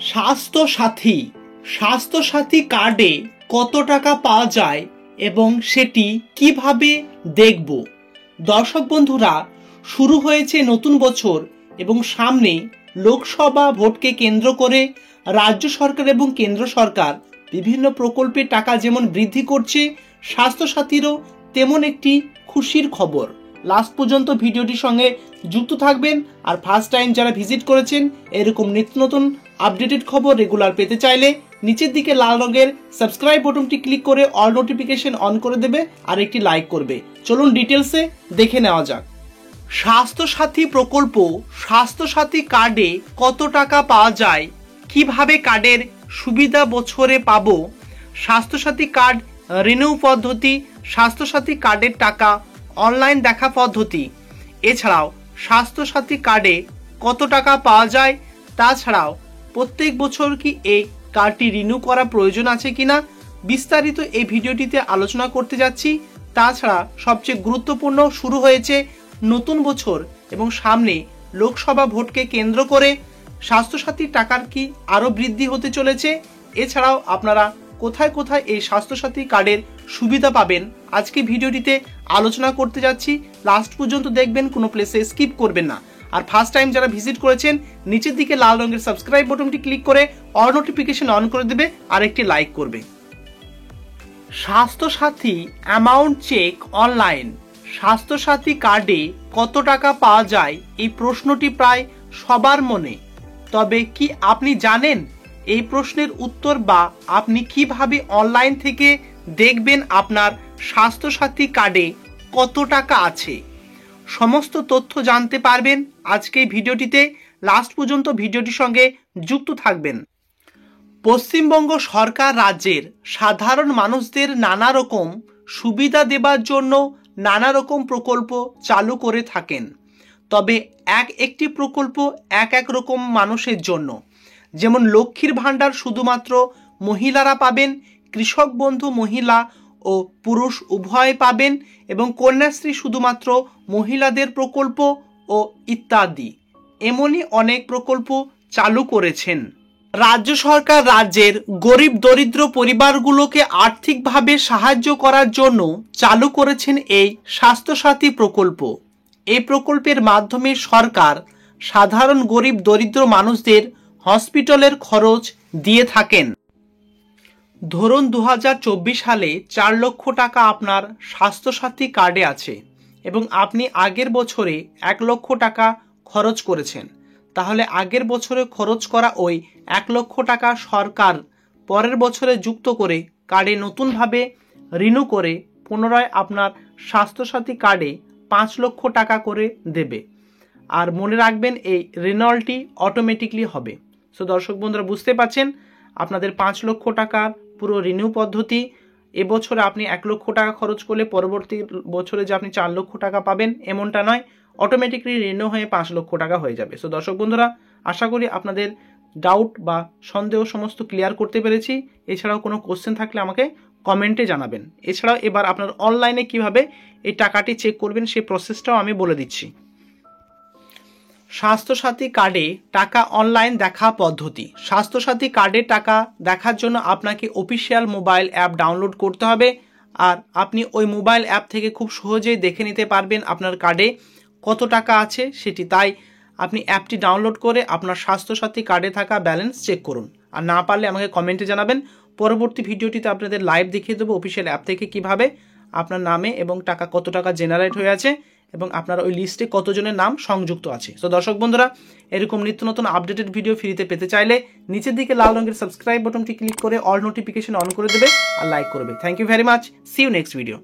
স্বাস্থ্যসাথী কার্ডে কত টাকা পাওয়া যায় এবং সেটি কিভাবে দেখব। দর্শক বন্ধুরা, শুরু হয়েছে নতুন বছর এবং সামনে লোকসভা ভোটকে কেন্দ্র করে রাজ্য সরকার এবং কেন্দ্র সরকার বিভিন্ন প্রকল্পের টাকা যেমন বৃদ্ধি করছে, স্বাস্থ্যসাথীরও তেমন একটি খুশির খবর। লাস্ট পর্যন্ত ভিডিওটির সঙ্গে যুক্ত থাকবেন। আর ফার্স্ট টাইম যারা ভিজিট করেছেন এরকম নিত্য নতুন আপডেটেড খবর রেগুলার পেতে চাইলে নিচের দিকে লাল রঙের সাবস্ক্রাইব বাটনটি ক্লিক করে অল নোটিফিকেশন অন করে দেবে আর একটি লাইক করবে। চলুন ডিটেলসে দেখে নেওয়া যাক। স্বাস্থ্যসাথী প্রকল্প, স্বাস্থ্যসাথী কার্ডে কত টাকা পাওয়া যায়, কিভাবে কার্ডের সুবিধা বছরে পাবো, স্বাস্থ্যসাথী কার্ড রিনিউ পদ্ধতি, স্বাস্থ্যসাথী কার্ডের টাকা অনলাইন দেখা পদ্ধতি, এছাড়াও স্বাস্থ্যসাথী কার্ডে কত টাকা পাওয়া যায়, তাছাড়াও প্রত্যেক বছর কি এই কার্ডটি রিনিউ করা প্রয়োজন আছে কিনা, বিস্তারিত এই ভিডিওটিতে আলোচনা করতে যাচ্ছি। তাছাড়া সবচেয়ে গুরুত্বপূর্ণ, শুরু হয়েছে নতুন বছর এবং সামনে লোকসভা ভোটকে কেন্দ্র করে স্বাস্থ্যসাথীর টাকার কি আরও বৃদ্ধি হতে চলেছে, এছাড়াও আপনারা কোথায় কোথায় এই স্বাস্থ্যসাথী কার্ডের সুবিধা পাবেন আজকে ভিডিওটিতে আলোচনা করতে যাচ্ছি। লাস্ট পর্যন্ত দেখবেন, কোনো প্লেসে স্কিপ করবেন না। আর ফার্স্ট টাইম যারা ভিজিট করেছেন নিচের দিকে লাল রঙের সাবস্ক্রাইব বাটনটি ক্লিক করে অল নোটিফিকেশন অন করে দেবে আর একটি লাইক করবে। Swasthya Sathi amount check online, Swasthya Sathi কার্ডে কত টাকা পাওয়া যায় এই প্রশ্নটি প্রায় সবার মনে। তবে কি আপনি জানেন এই প্রশ্নের উত্তর, বা আপনি কিভাবে অনলাইন থেকে দেখবেন আপনার স্বাস্থ্যসাথী কার্ডে কত টাকা আছে? সমস্ত তথ্য জানতে পারবেন আজকে ভিডিওটিতে। লাস্ট পর্যন্ত ভিডিওটির সঙ্গে যুক্ত থাকবেন। পশ্চিমবঙ্গ সরকার রাজ্যের সাধারণ মানুষদের নানা রকম সুবিধা দেবার জন্য নানা রকম প্রকল্প চালু করে থাকেন। তবে একটি প্রকল্প এক রকম মানুষের জন্য। যেমন লক্ষ্মীর ভাণ্ডার শুধুমাত্র মহিলারা পাবেন, কৃষক বন্ধু মহিলা ও পুরুষ উভয় পাবেন, এবং কন্যাশ্রী শুধুমাত্র মহিলাদের প্রকল্প ও ইত্যাদি। এমনই অনেক প্রকল্প চালু করেছেন রাজ্য সরকার। রাজ্যের গরিব দরিদ্র পরিবারগুলোকে আর্থিকভাবে সাহায্য করার জন্য চালু করেছেন এই স্বাস্থ্যসাথী প্রকল্প। এই প্রকল্পের মাধ্যমে সরকার সাধারণ গরিব দরিদ্র মানুষদের হসপিটালের খরচ দিয়ে থাকেন। ধরুন 2024 সালে 4 লক্ষ টাকা আপনার স্বাস্থ্যসাথী কার্ডে আছে এবং আপনি আগের বছরে 1 লক্ষ টাকা খরচ করেছেন, তাহলে আগের বছরে খরচ করা ওই 1 লক্ষ টাকা সরকার পরের বছরে যুক্ত করে কার্ডে নতুনভাবে রিনিউ করে পুনরায় আপনার স্বাস্থ্যসাথী কার্ডে 5 লক্ষ টাকা করে দেবে। আর মনে রাখবেন এই রিনিউয়ালটি অটোমেটিকলি হবে। সো দর্শক বন্ধুরা, বুঝতে পারছেন আপনাদের 5 লক্ষ টাকার পুরো রিনিউ পদ্ধতি। এবছরে আপনি 1 লক্ষ টাকা খরচ করলে পরবর্তী বছরে যে আপনি 4 লক্ষ টাকা পাবেন এমনটা নয়, অটোমেটিকলি রিনিউ হয়ে 5 লক্ষ টাকা হয়ে যাবে। সো দর্শক বন্ধুরা, আশা করি আপনাদের ডাউট বা সন্দেহ সমস্ত ক্লিয়ার করতে পেরেছি। এছাড়াও কোনো কোশ্চেন থাকলে আমাকে কমেন্টে জানাবেন। এছাড়াও এবার আপনার অনলাইনে কিভাবে এই টাকাটি চেক করবেন সেই প্রসেসটাও আমি বলে দিচ্ছি। স্বাস্থ্যসাথী কার্ডে টাকা অনলাইন দেখা পদ্ধতি। স্বাস্থ্যসাথী কার্ডে টাকা দেখার জন্য আপনাকে অফিসিয়াল মোবাইল অ্যাপ ডাউনলোড করতে হবে। আর আপনি ওই মোবাইল অ্যাপ থেকে খুব সহজেই দেখে নিতে পারবেন আপনার কার্ডে কত টাকা আছে সেটি। তাই আপনি অ্যাপটি ডাউনলোড করে আপনার স্বাস্থ্যসাথী কার্ডে থাকা ব্যালেন্স চেক করুন। আর না পারলে আমাকে কমেন্টে জানাবেন। পরবর্তী ভিডিওটিতে আপনাদের লাইভ দেখিয়ে দেবো অফিসিয়াল অ্যাপ থেকে কিভাবে আপনার নামে এবং টাকা কত টাকা জেনারেট হয়ে আছে এবং আপনার ওই লিস্টে কতজনের নাম সংযুক্ত আছে। তো দর্শক বন্ধুরা, এরকম নিত্য নতুন আপডেটেড ভিডিও ফ্রিতে পেতে চাইলে নিচের দিকে লাল রঙের সাবস্ক্রাইব বাটনটি ক্লিক করে অল নোটিফিকেশন অন করে দেবে আর লাইক করবে। Thank you very much. See you next video.